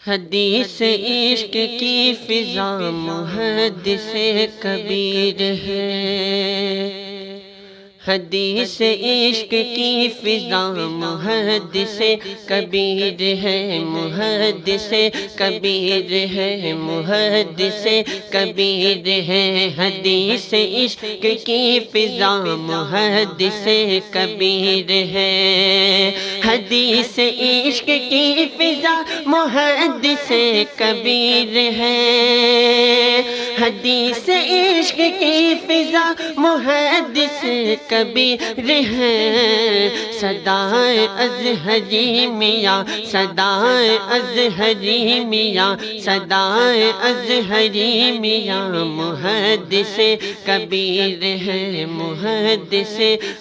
حدیث عشق کی فضا محدث کبیر ہے، حدیث عشق کی فضا محدث کبیر ہے، محدث کبیر ہے، محدث کبیر ہے، حدیث عشق کی فضا محدث کبیر ہے، حدیث عشق کی فضا محدث کبیر ہے، حدیث عشق کی فضا محدث کبیر ہے، صدائے ازہری میاں، صدائے ازہری میاں، صدائے ازہری میاں محدث کبیر ہے، محدث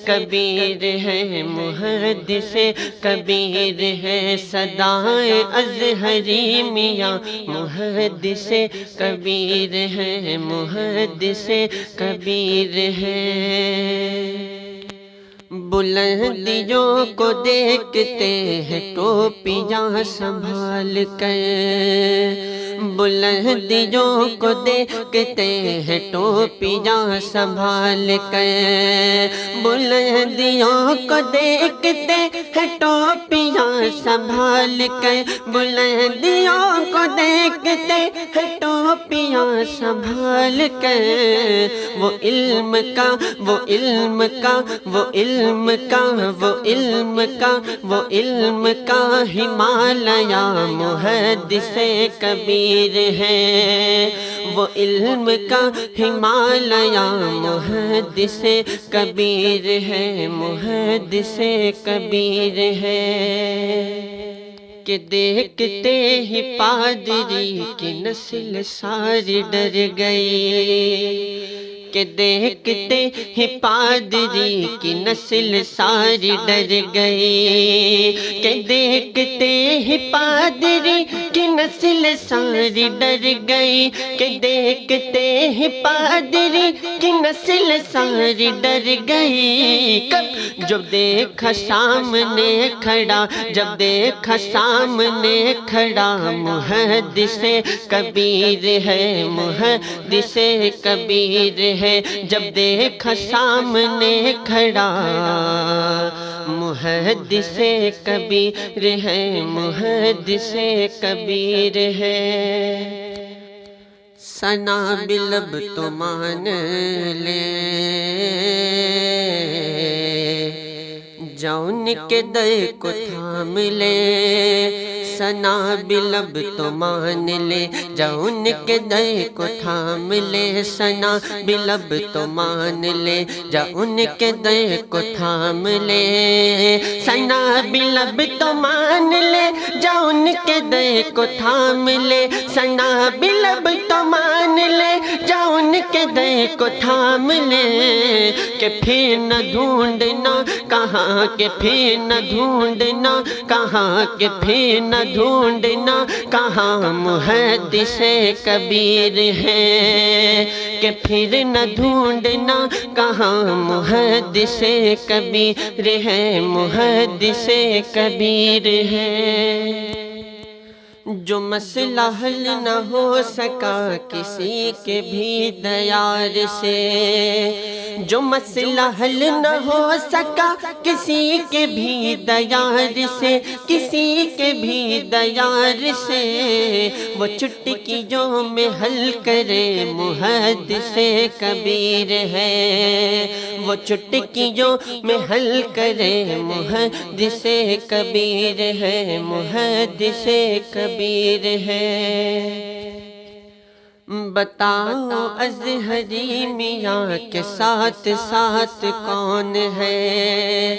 کبیر ہے، محدث کبیر ہے، صدائے ازہری میاں محدث کبیر ہے، محدث کبیر ہے۔ بلندیوں کو دیکھتے ہیں ٹوپیاں سنبھال کر، بلندیوں کو دیکھتے ہیں ٹوپیاں سنبھال کر، بلندیوں کو دیکھتے ہیں ٹوپیاں سنبھال کر، بلندیوں کو دیکھتے ہیں ٹوپیاں سنبھال کر، وہ علم کا، وہ علم کا، وہ علم کا، وہ علم کا، وہ علم کا ہمالیہ محدث کبیر ہے، وہ علم کا ہمالیہ محدث کبیر ہے، محدث کبیر ہے، کہ دیکھتے ہی پادری کی نسل ساری ڈر گئی، کہ دیکھتے ہی پادری کی نسل ساری ڈر گئی، کہ دیکھتے ہی پادری کی نسل ساری ڈر گئی، کہ دیکھتے ہی پادری کی نسل ساری ڈر گئی، کب جب دیکھا سامنے کھڑا، جب دیکھا سامنے کھڑا محدث کبیر ہے، محدث کبیر ہے، جب دیکھا سامنے کھڑا محدث کبیر ہے، محدث کبیر ہے، ثنا بلب تو مان لے جون کے در کو تھام لے، ثنا بلب تو مان لے جون کے در کو تھام لے، ثنا بلب تو مان لے جون کے در کو تھام لے، ثنا بلب تو مان لے جون کے در کو تھام لے، ثنا بلب تو مان لے جون کے در کو تھام لے، کہ پھر نہ ڈھونڈنا کہاں، کہ پھر نہ ڈھونڈنا کہاں، کہ پھر نہ ڈھونڈنا کہاں محدث کبیر ہے، کہ پھر نہ ڈھونڈنا کہاں محدث کبیر ہے، محدث کبیر ہے، جو مسئلہ حل نہ ہو سکا کسی کے بھی دیار سے، جو مسئلہ حل نہ ہو سکا کسی کے بھی دیار سے، کسی کے بھی دیار سے، وہ چٹکیوں میں حل کرے محدث کبیر ہے، وہ چٹکیوں میں حل کرے محدث کبیر ہے، محدث کبیر ہے، بتاؤ ازہری میاں کے ساتھ ساتھ کون ہے،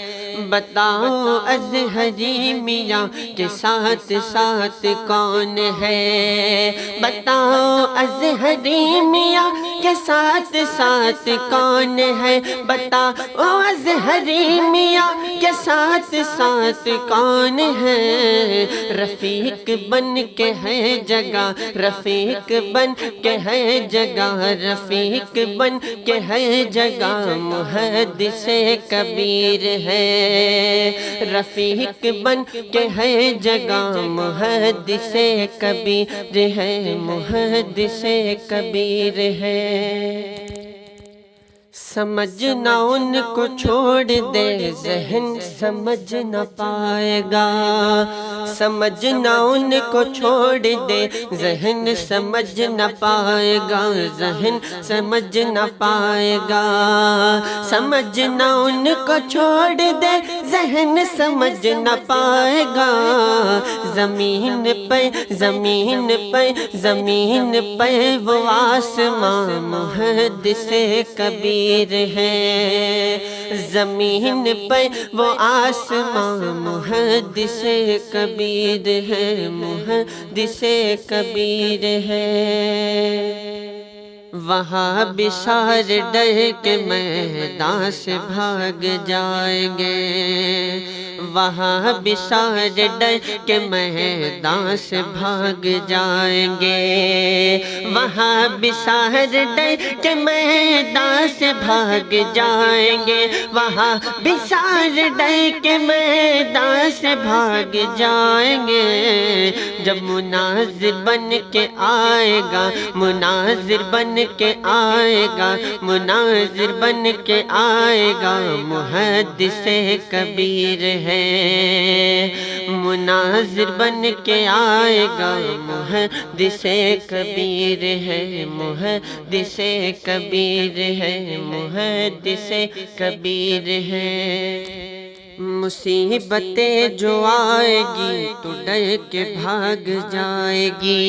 بتاؤ ازہری میاں کے ساتھ ساتھ کون ہے، بتاؤ ازہری میاں کے ساتھ ساتھ کون ہے، بتاؤ ازہری میاں کے ساتھ ساتھ کون ہے، رفیق بن کے ہے جگہ، رفیق بن کے ہے جگہ، رفیق بن کے ہے جگہ محدث کبیر ہے، رفیق بن کے ہے جگہ محدث کبیر ہے، محدث کبیر ہے۔ سمجھنا ان کو چھوڑ دے ذہن سمجھ نہ پائے گا، سمجھنا ان کو چھوڑ دے ذہن سمجھ نہ پائے گا، ذہن سمجھ نہ پائے گا۔ سمجھنا ان کو چھوڑ دے ذہن سمجھ نہ پائے گا۔ زمین پہ زمین پہ زمین پہ وہ آسمان محدث کبیر ہے، زمین پہ وہ آسمان محدث کبیر ہے، محدث کبیر ہے۔ وہاں بشار ڈر کے میدان سے بھاگ جائیں گے، وہاں بشار ڈر کے میدان سے بھاگ جائیں گے، وہاں بشار ڈر کے میدان سے بھاگ جائیں گے، وہاں بشار ڈر کے میدان سے بھاگ جائیں گے۔ جب مناظر بن کے آئے گا، مناظر بن کے آئے گا، مناظر بن کے آئے گا، محدث کبیر ہے، مناظر بن کے آئے گا، محدث کبیر ہے، محدث کبیر ہے، محدث کبیر ہے۔ مصیبتیں جو آئے گی تو ڈر کے بھاگ جائے گی،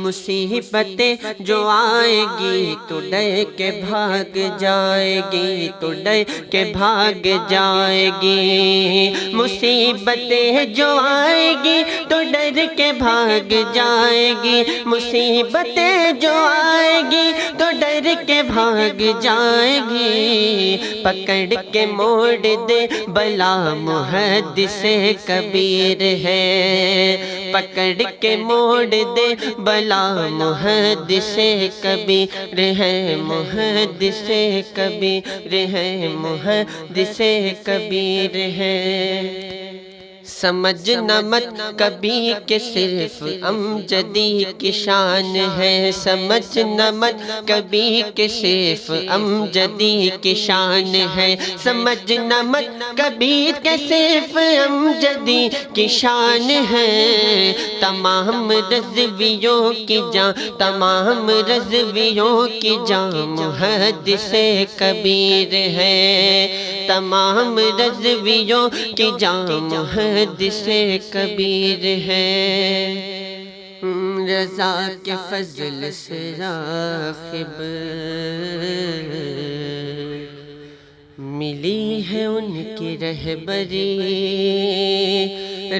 مصیبتیں جو آئے گی تو ڈر کے بھاگ جائے گی، تو ڈر کے بھاگ جائے گی۔ مصیبتیں جو آئے گی تو ڈر کے بھاگ جائے گی، مصیبتیں جو آئے گی تو ڈر کے بھاگ جائے گی۔ پکڑ کے موڑ دے بلا محدث کبیر ہے، پکڑ کے موڑ دے بلا محدث کبیر ہے، محدث کبیر ہے، محدث کبیر ہے۔ سمجھنا مت کبھی کہ صرف امجدی کی شان ہے، سمجھنا مت کبھی کہ صرف امجدی کی شان ہے، سمجھنا مت کبھی کہ صرف امجدی کی شان ہے۔ تمام رضویوں کی جان، تمام رضویوں کی جان محدث کبیر ہے، تمام رضویوں کی جان محدث کبیر ہے۔ رضا کے فضل سے راغب ملی ہے ان کی رہبری،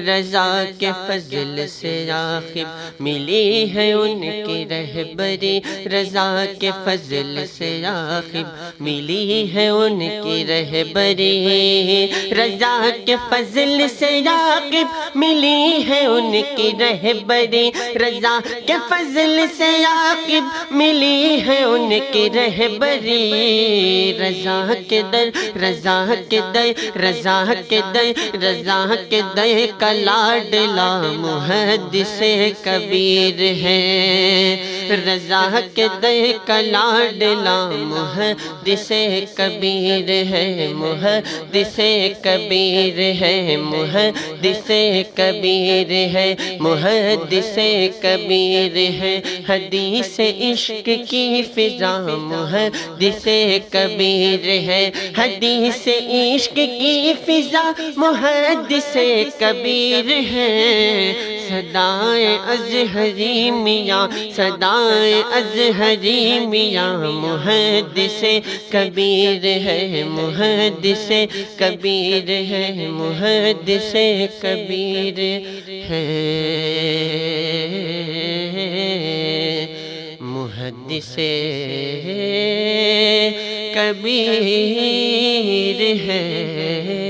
رضا کے فضل سے راغب ملی ہے ان کی رہبری، رضا کے فضل سے راغب ملی ہے ان کی رہبری، رضا کے فضل سے راغب ملی ہے ان کی رہبری، رضا کے فضل سے راغب ملی ہے ان کی رہبری۔ رضا کے در، رضا کے در، رضا کے در، رضا کے در کا لاڈلا محدث کبیر ہے، رضا کے در کا لاڈلا محدث کبیر ہے، محدث کبیر ہے، محدث کبیر ہے، محدث کبیر ہے۔ حدیث عشق کی فضا محدث کبیر ہے، حدیث عشق کی فضا محدث کبیر ہے۔ صدائے ازہری میاں، صدائے ازہری میاں محدث کبیر ہے، محدث کبیر ہے، محدث کبیر ہے، محدث کبیر ہے۔